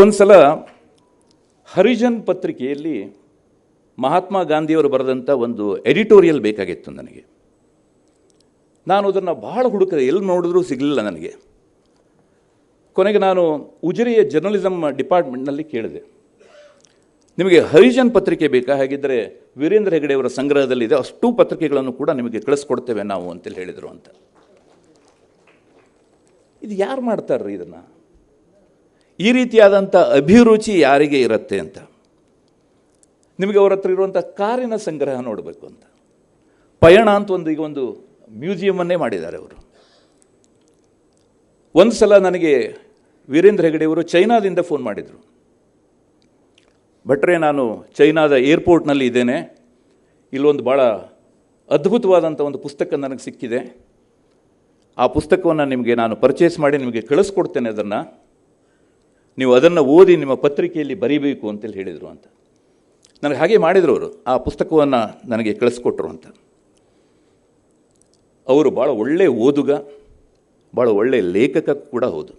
ಒಂದು ಸಲ ಹರಿಜನ್ ಪತ್ರಿಕೆಯಲ್ಲಿ ಮಹಾತ್ಮ ಗಾಂಧಿಯವರು ಬರೆದಂಥ ಒಂದು ಎಡಿಟೋರಿಯಲ್ ಬೇಕಾಗಿತ್ತು ನನಗೆ. ನಾನು ಅದನ್ನು ಬಹಳ ಹುಡುಕಿದೆ, ಎಲ್ಲಿ ನೋಡಿದ್ರೂ ಸಿಗಲಿಲ್ಲ ನನಗೆ. ಕೊನೆಗೆ ನಾನು ಉಜಿರೆಯ ಜರ್ನಲಿಸಮ್ ಡಿಪಾರ್ಟ್ಮೆಂಟ್ನಲ್ಲಿ ಕೇಳಿದೆ, ನಿಮಗೆ ಹರಿಜನ್ ಪತ್ರಿಕೆ ಬೇಕಾ? ಹಾಗಿದ್ದರೆ ವೀರೇಂದ್ರ ಹೆಗಡೆಯವರ ಸಂಗ್ರಹದಲ್ಲಿದೆ, ಅಷ್ಟೂ ಪತ್ರಿಕೆಗಳನ್ನು ಕೂಡ ನಿಮಗೆ ಕಳಿಸ್ಕೊಡ್ತೇವೆ ನಾವು ಅಂತೇಳಿ ಹೇಳಿದರು ಅಂತ. ಇದು ಯಾರು ಮಾಡ್ತಾರ್ರಿ ಇದನ್ನು? ಈ ರೀತಿಯಾದಂಥ ಅಭಿರುಚಿ ಯಾರಿಗೆ ಇರುತ್ತೆ ಅಂತ. ನಿಮಗೆ ಅವರ ಹತ್ರ ಇರುವಂಥ ಕಾರಿನ ಸಂಗ್ರಹ ನೋಡಬೇಕು ಅಂತ. ಪಯಣ ಅಂತ ಈಗ ಒಂದು ಮ್ಯೂಸಿಯಮನ್ನೇ ಮಾಡಿದ್ದಾರೆ ಅವರು. ಒಂದು ಸಲ ನನಗೆ ವೀರೇಂದ್ರ ಹೆಗಡೆಯವರು ಚೈನಾದಿಂದ ಫೋನ್ ಮಾಡಿದರು. ಭಟ್ರೆ, ನಾನು ಚೈನಾದ ಏರ್ಪೋರ್ಟ್ನಲ್ಲಿ ಇದ್ದೇನೆ, ಇಲ್ಲೊಂದು ಭಾಳ ಅದ್ಭುತವಾದಂಥ ಒಂದು ಪುಸ್ತಕ ನನಗೆ ಸಿಕ್ಕಿದೆ, ಆ ಪುಸ್ತಕವನ್ನು ನಿಮಗೆ ನಾನು ಪರ್ಚೇಸ್ ಮಾಡಿ ನಿಮಗೆ ಕಳಿಸ್ಕೊಡ್ತೇನೆ, ನೀವು ಅದನ್ನು ಓದಿ ನಿಮ್ಮ ಪತ್ರಿಕೆಯಲ್ಲಿ ಬರೀಬೇಕು ಅಂತೇಳಿ ಹೇಳಿದರು ಅಂತ. ನನಗೆ ಹಾಗೆ ಮಾಡಿದರು ಅವರು, ಆ ಪುಸ್ತಕವನ್ನು ನನಗೆ ಕಳಿಸ್ಕೊಟ್ರು ಅಂತ. ಅವರು ಭಾಳ ಒಳ್ಳೆಯ ಓದುಗ, ಭಾಳ ಒಳ್ಳೆಯ ಲೇಖಕ ಕೂಡ ಹೌದು.